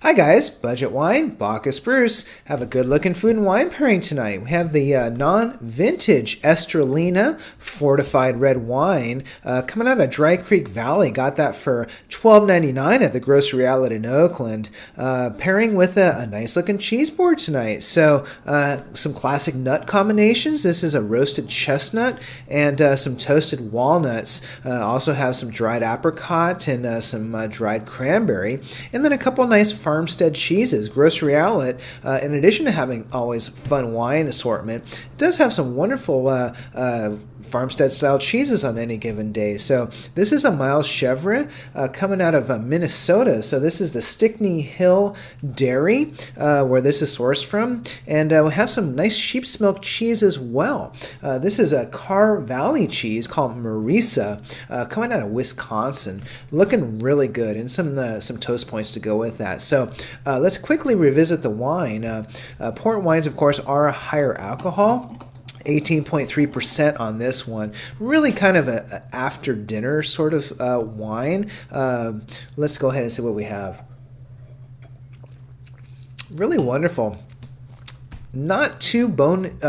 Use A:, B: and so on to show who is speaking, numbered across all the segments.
A: Hi guys, Budget Wine, Bacchus Bruce. Have a good looking food and wine pairing tonight. We have the non-vintage Esterlina Fortified red wine coming out of Dry Creek Valley. Got that for $12.99 at the Grocery Outlet in Oakland. Pairing with a nice looking cheese board tonight. So some classic nut combinations. This is a roasted chestnut and some toasted walnuts. Also have some dried apricot and some dried cranberry. And then a couple nice farmstead cheeses. Grocery Outlet, in addition to having always fun wine assortment, does have some wonderful farmstead style cheeses on any given day. So this is a mild chevre coming out of Minnesota. So this is the Stickney Hill Dairy where this is sourced from. And we have some nice sheep's milk cheese as well. This is a Carr Valley cheese called Marisa coming out of Wisconsin. Looking really good, and some toast points to go with that. So let's quickly revisit the wine. Port wines, of course, are higher alcohol. 18.3% on this one. Really kind of a after dinner sort of wine. Let's go ahead and see what we have. Really wonderful. Not too bone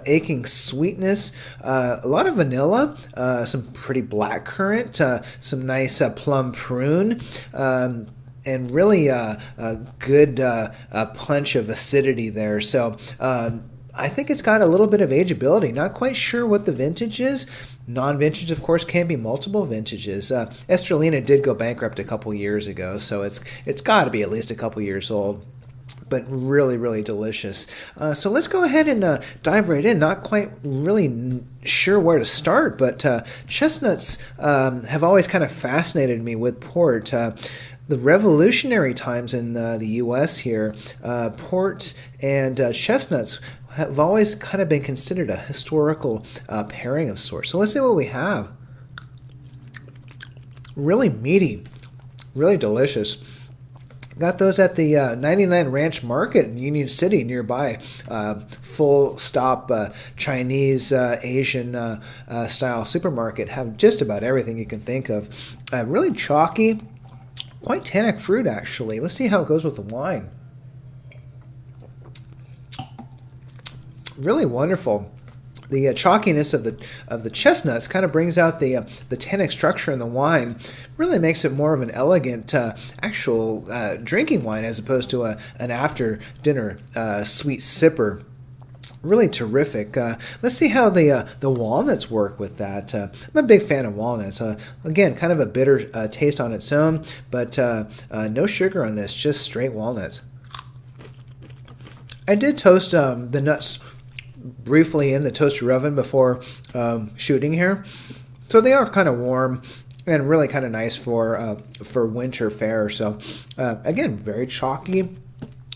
A: aching sweetness. A lot of vanilla. Some pretty blackcurrant. Some nice plum prune. And really a good punch of acidity there. So I think it's got a little bit of ageability. Not quite sure what the vintage is. Non-vintage, of course, can be multiple vintages. Esterlina did go bankrupt a couple years ago, so it's got to be at least a couple years old. But really, really delicious. So let's go ahead and dive right in. Not quite really sure where to start, but chestnuts have always kind of fascinated me with port. The revolutionary times in the U.S. here, port and chestnuts have always kind of been considered a historical pairing of sorts. So let's see what we have. Really meaty, really delicious. Got those at the 99 Ranch Market in Union City nearby. Full stop Chinese, Asian style supermarket. Have just about everything you can think of. Really chalky, quite tannic fruit actually. Let's see how it goes with the wine. Really wonderful. The chalkiness of the chestnuts kind of brings out the tannic structure in the wine. Really makes it more of an elegant actual drinking wine as opposed to an after dinner sweet sipper. Really terrific. Let's see how the walnuts work with that. I'm a big fan of walnuts. Again, kind of a bitter taste on its own, but no sugar on this, just straight walnuts. I did toast the nuts briefly in the toaster oven before shooting here, so they are kind of warm and really kind of nice for winter fare. So again, very chalky,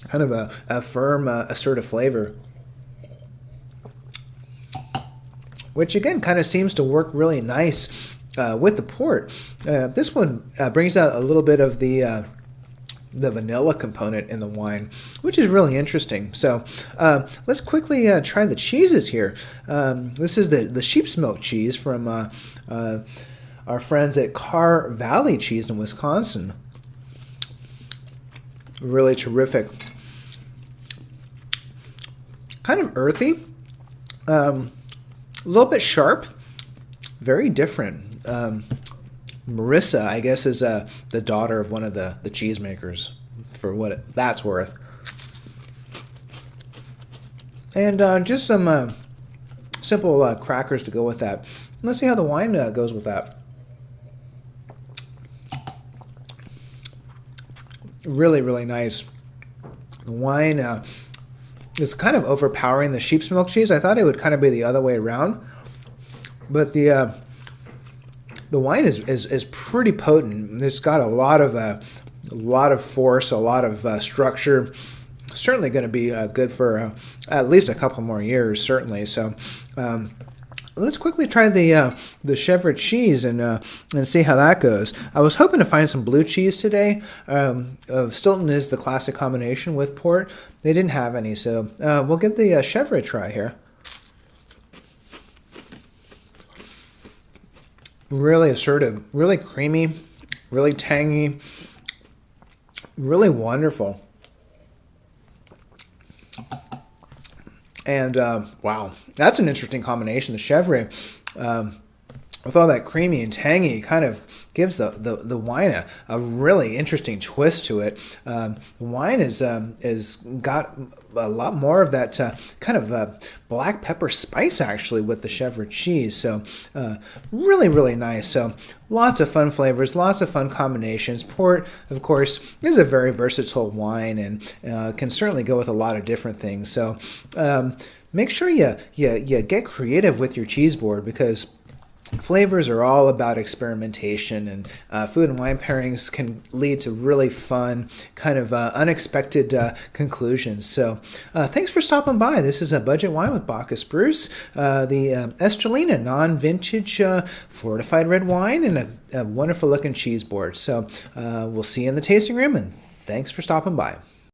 A: kind of a firm, assertive flavor, which again kind of seems to work really nice with the port. This one brings out a little bit of the vanilla component in the wine, which is really interesting. So let's quickly try the cheeses here. This is the sheep's milk cheese from our friends at Carr Valley Cheese in Wisconsin. Really terrific. Kind of earthy, a little bit sharp, very different. Marisa, I guess, is the daughter of one of the cheesemakers, for what that's worth. And just some simple crackers to go with that. Let's see how the wine goes with that. Really, really nice. The wine is kind of overpowering the sheep's milk cheese. I thought it would kind of be the other way around, but the wine is pretty potent. It's got a lot of force, a lot of structure. Certainly going to be good for at least a couple more years, certainly. So let's quickly try the chèvre cheese and see how that goes. I was hoping to find some blue cheese today. Stilton is the classic combination with port. They didn't have any, so we'll give the chèvre a try here. Really assertive, really creamy, really tangy, Really wonderful. And wow, that's an interesting combination. The chèvre, with all that creamy and tangy, kind of gives the wine a really interesting twist to it. The wine is got a lot more of that kind of black pepper spice actually with the chèvre cheese. So really, really nice. So lots of fun flavors, lots of fun combinations. Port, of course, is a very versatile wine and can certainly go with a lot of different things. So make sure you get creative with your cheese board, because flavors are all about experimentation, and food and wine pairings can lead to really fun, kind of unexpected conclusions. So thanks for stopping by. This is a Budget Wine with Bacchus Bruce, the Esterlina non-vintage fortified red wine, and a wonderful looking cheese board. So we'll see you in the tasting room, and thanks for stopping by.